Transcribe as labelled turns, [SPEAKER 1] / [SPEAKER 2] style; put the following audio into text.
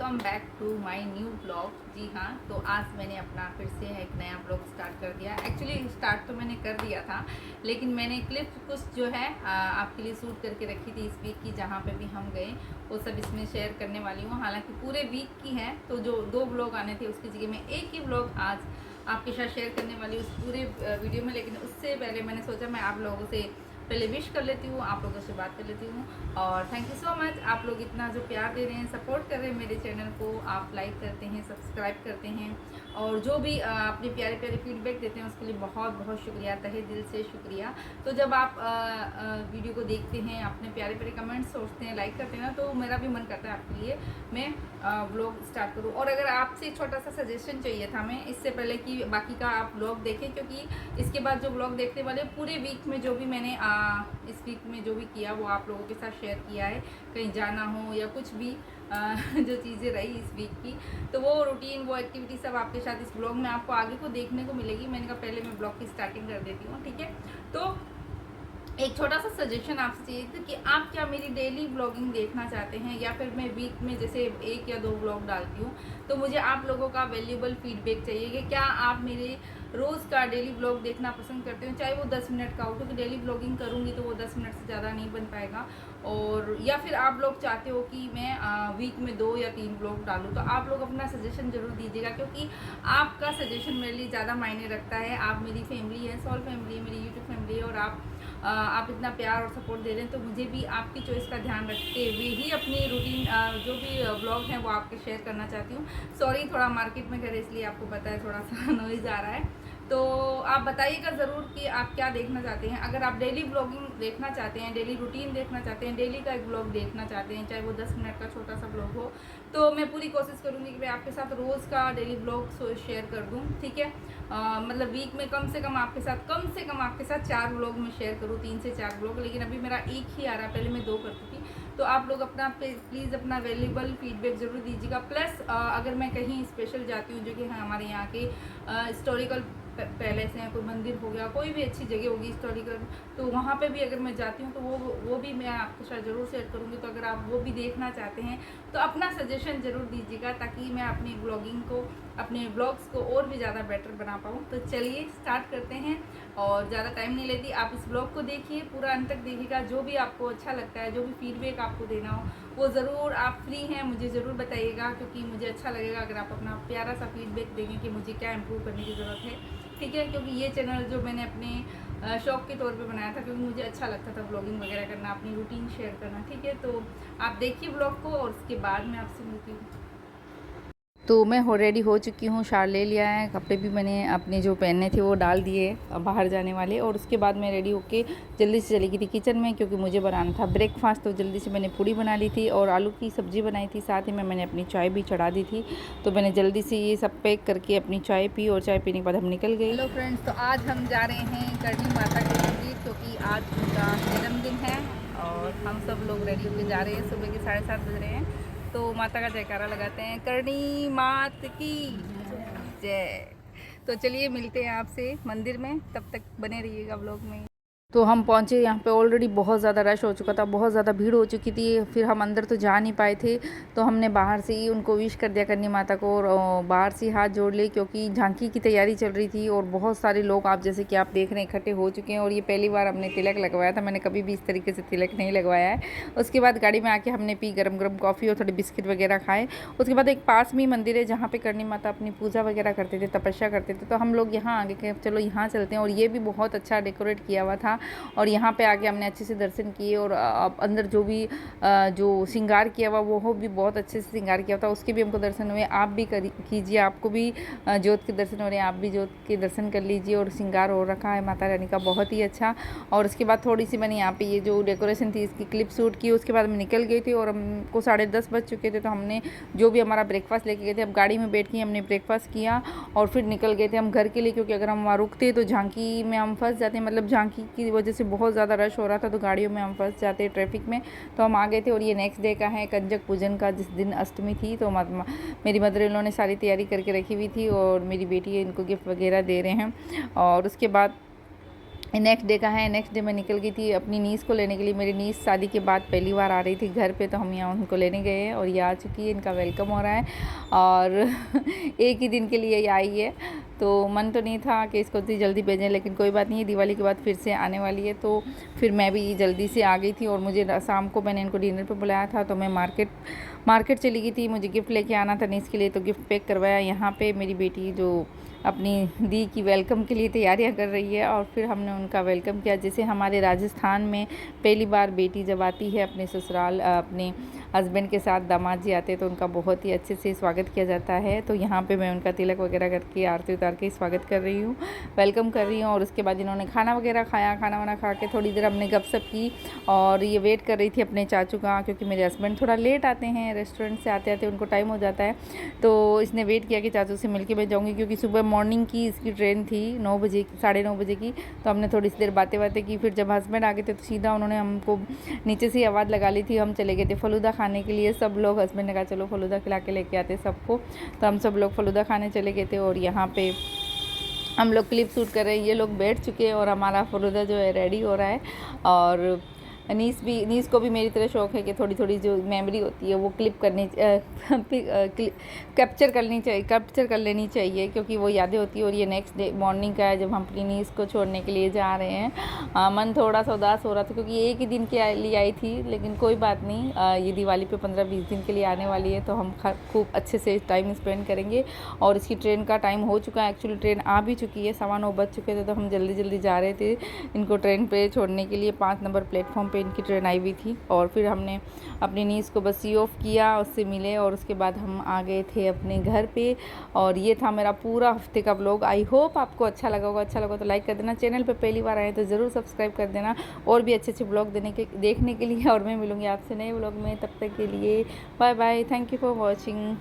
[SPEAKER 1] Welcome back to my new blog. जी हाँ, तो आज मैंने अपना फिर से एक नया ब्लॉग स्टार्ट कर दिया। एक्चुअली स्टार्ट तो मैंने कर दिया था, लेकिन मैंने क्लिप कुछ जो है आपके लिए शूट करके रखी थी इस वीक की, जहाँ पे भी हम गए वो सब इसमें शेयर करने वाली हूँ। हालांकि पूरे वीक की है, तो जो 2 ब्लॉग आने थे उसकी जगह मैं एक ही ब्लॉग आज आपके साथ शेयर करने वाली हूँ उस पूरे वीडियो में। लेकिन उससे पहले मैंने सोचा मैं आप लोगों से पहले विश कर लेती हूँ, आप लोगों से बात कर लेती हूँ। और थैंक यू सो मच, आप लोग इतना जो प्यार दे रहे हैं, सपोर्ट कर रहे हैं मेरे चैनल को, आप लाइक करते हैं, सब्सक्राइब करते हैं और जो भी अपने प्यारे प्यारे फीडबैक देते हैं उसके लिए बहुत बहुत शुक्रिया, तहे दिल से शुक्रिया। तो जब आप वीडियो को देखते हैं, अपने प्यारे प्यारे कमेंट्स सोचते हैं, लाइक करते हैं ना, तो मेरा भी मन करता है आपके लिए मैं व्लॉग स्टार्ट करूँ। और अगर आपसे छोटा सा सजेशन चाहिए था मैं इससे पहले कि बाकी का आप व्लॉग देखें, क्योंकि इसके बाद जो व्लॉग देखने वाले पूरे वीक में जो भी मैंने इस वीक में जो भी किया वो आप लोगों के साथ शेयर किया है, कहीं जाना हो या कुछ भी जो चीज़ें रही इस वीक की, तो वो रूटीन, वो एक्टिविटी सब आपके साथ इस ब्लॉग में आपको आगे को देखने को मिलेगी। मैंने कहा पहले मैं ब्लॉग की स्टार्टिंग कर देती हूँ, ठीक है। तो एक छोटा सा सजेशन आपसे चाहिए था कि आप क्या मेरी डेली व्लॉगिंग देखना चाहते हैं, या फिर मैं वीक में जैसे 1 या 2 व्लॉग डालती हूँ, तो मुझे आप लोगों का वैल्यूएबल फीडबैक चाहिए कि क्या आप मेरे रोज़ का डेली व्लॉग देखना पसंद करते हो, चाहे वो 10 मिनट का हो, क्योंकि डेली व्लॉगिंग करूँगी तो वो 10 मिनट से ज़्यादा नहीं बन पाएगा। और या फिर आप लोग चाहते हो कि मैं वीक में 2 या 3 व्लॉग डालूँ, तो आप लोग अपना सजेशन ज़रूर दीजिएगा, क्योंकि आपका सजेशन मेरे लिए ज़्यादा मायने रखता है। आप मेरी फैमिली है, सॉल फैमिली है, मेरी यूट्यूब फैमिली है, और आप इतना प्यार और सपोर्ट दे रहे हैं, तो मुझे भी आपकी चॉइस का ध्यान रखते हुए ही अपनी रूटीन जो भी व्लॉग हैं वो आपके शेयर करना चाहती हूँ। सॉरी, थोड़ा मार्केट में करे इसलिए आपको पता है थोड़ा सा नॉइज़ आ रहा है। तो आप बताइएगा ज़रूर कि आप क्या देखना चाहते हैं। अगर आप डेली व्लॉगिंग देखना चाहते हैं, डेली रूटीन देखना चाहते हैं, डेली का एक व्लॉग देखना चाहते हैं, चाहे वो 10 मिनट का छोटा सा व्लॉग हो, तो मैं पूरी कोशिश करूँगी कि मैं आपके साथ रोज़ का डेली व्लॉग शेयर कर दूँ, ठीक है। मतलब वीक में कम से कम आपके साथ 4 व्लॉग में शेयर करूँ, 3 से 4 व्लॉग। लेकिन अभी मेरा एक ही आ रहा है, पहले मैं 2 करती थी। तो आप लोग अपना प्लीज़ अपना वैल्यूएबल फीडबैक ज़रूर दीजिएगा। प्लस अगर मैं कहीं स्पेशल जाती हूँ, जो कि हमारे यहाँ के हिस्टोरिकल पैलेस हैं, कोई मंदिर हो गया, कोई भी अच्छी जगह होगी हिस्टोरिकल, तो वहाँ पे भी अगर मैं जाती हूँ तो वो भी मैं आपके साथ ज़रूर शेयर करूँगी। तो अगर आप वो भी देखना चाहते हैं तो अपना सजेशन ज़रूर दीजिएगा, ताकि मैं अपनी ब्लॉगिंग को, अपने ब्लॉग्स को और भी ज़्यादा बेटर बना पाऊँ। तो चलिए स्टार्ट करते हैं, और ज़्यादा टाइम नहीं लेती, आप इस ब्लॉग को देखिए, पूरा अंत तक देखिएगा। जो भी आपको अच्छा लगता है, जो भी फीडबैक आपको देना हो, वो ज़रूर, आप फ्री हैं, मुझे ज़रूर बताइएगा, क्योंकि मुझे अच्छा लगेगा अगर आप अपना प्यारा सा फीडबैक देंगे कि मुझे क्या इम्प्रूव करने की ज़रूरत है, ठीक है। क्योंकि ये चैनल जो मैंने अपने शौक़ के तौर पे बनाया था, क्योंकि मुझे अच्छा लगता था ब्लॉगिंग वगैरह करना, अपनी रूटीन शेयर करना, ठीक है। तो आप देखिए ब्लॉग को, और उसके बाद मैं आपसे मिलती हूँ। तो मैं रेडी हो चुकी हूँ, शाल ले लिया है, कपड़े भी मैंने अपने जो पहनने थे वो डाल दिए बाहर जाने वाले, और उसके बाद मैं रेडी होके जल्दी से चली गई थी किचन में, क्योंकि मुझे बनाना था ब्रेकफास्ट। तो जल्दी से मैंने पूड़ी बना ली थी और आलू की सब्ज़ी बनाई थी, साथ ही में मैंने अपनी चाय भी चढ़ा दी थी। तो मैंने जल्दी से ये सब पैक करके अपनी चाय पी, और चाय पीने के बाद हम निकल गए। हेलो फ्रेंड्स, तो आज हम जा रहे हैं करणी माता के मंदिर, क्योंकि आज उनका जन्मदिन है, और हम सब लोग रेडी होकर जा रहे हैं। सुबह के 7:30 बज रहे हैं, तो माता का जयकारा लगाते हैं, करणी मात की जय। तो चलिए मिलते हैं आपसे मंदिर में, तब तक बने रहिएगा व्लॉग में। तो हम पहुँचे यहाँ पे, ऑलरेडी बहुत ज़्यादा रश हो चुका था, बहुत ज़्यादा भीड़ हो चुकी थी। फिर हम अंदर तो जा नहीं पाए थे, तो हमने बाहर से ही उनको विश कर दिया करनी माता को, और बाहर से हाथ जोड़ लिए, क्योंकि झांकी की तैयारी चल रही थी। और बहुत सारे लोग, आप जैसे कि आप देख रहे हैं, इकट्ठे हो चुके हैं। और ये पहली बार हमने तिलक लगवाया था, मैंने कभी भी इस तरीके से तिलक नहीं लगवाया है। उसके बाद गाड़ी में आके हमने पी गर्म गर्म कॉफ़ी और थोड़े बिस्किट वगैरह खाए। उसके बाद एक पास में ही मंदिर है जहाँ पे करनी माता अपनी पूजा वगैरह करते थे, तपस्या करते थे। तो हम लोग यहाँ आगे के चलो यहाँ चलते हैं, और ये भी बहुत अच्छा डेकोरेट किया हुआ था, और यहाँ पे आके हमने अच्छे से दर्शन किए। और अंदर जो भी जो श्रृंगार किया हुआ वो भी बहुत अच्छे से श्रृंगार किया था, उसके भी हमको दर्शन हुए। आप भी कीजिए, आपको भी ज्योत के दर्शन हो रहे हैं, आप भी ज्योत के दर्शन कर लीजिए। और श्रृंगार हो रखा है माता रानी का बहुत ही अच्छा। और उसके बाद थोड़ी सी मैंने यहाँ पे ये जो डेकोरेशन थी इसकी क्लिप शूट की। उसके बाद मैं निकल गई थी, और हमको 10:30 बज चुके थे। तो हमने जो भी हमारा ब्रेकफास्ट लेके गए थे, अब गाड़ी में बैठ के हमने ब्रेकफास्ट किया, और फिर निकल गए थे हम घर के लिए, क्योंकि अगर हम वहाँ रुकते तो झांकी में हम फंस जाते, मतलब झांकी की वजह से बहुत ज़्यादा रश हो रहा था, तो गाड़ियों में हम फंस जाते ट्रैफिक में। तो हम आ गए थे। और ये नेक्स्ट डे का है, कंजक पूजन का, जिस दिन अष्टमी थी। तो मेरी मदर इन लॉ ने सारी तैयारी करके रखी हुई थी, और मेरी बेटी है, इनको गिफ्ट वगैरह दे रहे हैं। और उसके बाद नेक्स्ट डे का है। नेक्स्ट डे मैं निकल गई थी अपनी नीस को लेने के लिए। मेरी नीस शादी के बाद पहली बार आ रही थी घर पे, तो हम यहाँ उनको लेने गए हैं और ये आ चुकी है। इनका वेलकम हो रहा है और एक ही दिन के लिए ये आई है, तो मन तो नहीं था कि इसको इतनी जल्दी भेजें, लेकिन कोई बात नहीं है, दिवाली के बाद फिर से आने वाली है। तो फिर मैं भी जल्दी से आ गई थी और मुझे शाम को मैंने इनको डिनर पर बुलाया था, तो मैं मार्केट चली गई थी। मुझे गिफ्ट लेके आना था नीस के लिए, तो गिफ्ट पैक करवाया। यहाँ पे मेरी बेटी जो अपनी दी की वेलकम के लिए तैयारियां कर रही है और फिर हमने उनका वेलकम किया। जैसे हमारे राजस्थान में पहली बार बेटी जब आती है अपने ससुराल, अपने हस्बैंड के साथ दामाद जी आते हैं, तो उनका बहुत ही अच्छे से स्वागत किया जाता है। तो यहाँ पे मैं उनका तिलक वगैरह करके आरती उतार के स्वागत कर रही हूँ, वेलकम कर रही हूँ। और उसके बाद इन्होंने खाना वगैरह खाया, खाना वाना खा के थोड़ी देर हमने गपशप की और ये वेट कर रही थी अपने चाचू का, क्योंकि मेरे हस्बैंड थोड़ा लेट आते हैं, रेस्टोरेंट से आते आते उनको टाइम हो जाता है। तो इसने वेट किया कि चाचू से मिल के मैं जाऊँगी, क्योंकि सुबह मॉर्निंग की इसकी ट्रेन थी 9 बजे, 9:30 बजे की। तो हमने थोड़ी सी देर बातें की। फिर जब हस्बैंड आ गए थे तो सीधा उन्होंने हमको नीचे से आवाज़ लगा ली थी। हम चले गए थे फ़लूदा खाने के लिए। सब लोग, हस्बैंड ने कहा चलो फ़लूदा खिला के लेके आते सबको, तो हम सब लोग फ़लूदा खाने चले गए थे। और यहाँ पे हम लोग क्लिप शूट कर रहे हैं। ये लोग बैठ चुके हैं और हमारा फ़लूदा जो है रेडी हो रहा है। और नीस को भी मेरी तरह शौक़ है कि थोड़ी थोड़ी जो मेमोरी होती है वो कैप्चर कर लेनी चाहिए, क्योंकि वो यादें होती है। और ये नेक्स्ट डे मॉर्निंग का है जब हम अपनी नीस को छोड़ने के लिए जा रहे हैं। मन थोड़ा सा उदास हो रहा था, क्योंकि एक ही दिन के लिए आई थी, लेकिन कोई बात नहीं, ये दिवाली पे 15-20 दिन के लिए आने वाली है, तो हम खूब अच्छे से टाइम स्पेंड करेंगे। और इसकी ट्रेन का टाइम हो चुका है, एक्चुअली ट्रेन आ भी चुकी है, 9:15 बज चुके थे, तो हम जल्दी जा रहे थे इनको ट्रेन पे छोड़ने के लिए। 5 नंबर प्लेटफॉर्म पे इनकी ट्रेन आई हुई थी। और फिर हमने अपनी नीस को बस सी ऑफ किया, उससे मिले और उसके बाद हम आ गए थे अपने घर पे। और ये था मेरा पूरा हफ्ते का व्लॉग। आई होप आपको अच्छा लगा होगा। अच्छा लगा तो लाइक कर देना, चैनल पे पहली बार आए तो ज़रूर सब्सक्राइब कर देना, और भी अच्छे व्लॉग देखने के लिए। और मैं मिलूँगी आपसे नए व्लॉग में, तब तक के लिए bye bye, thank you for watching.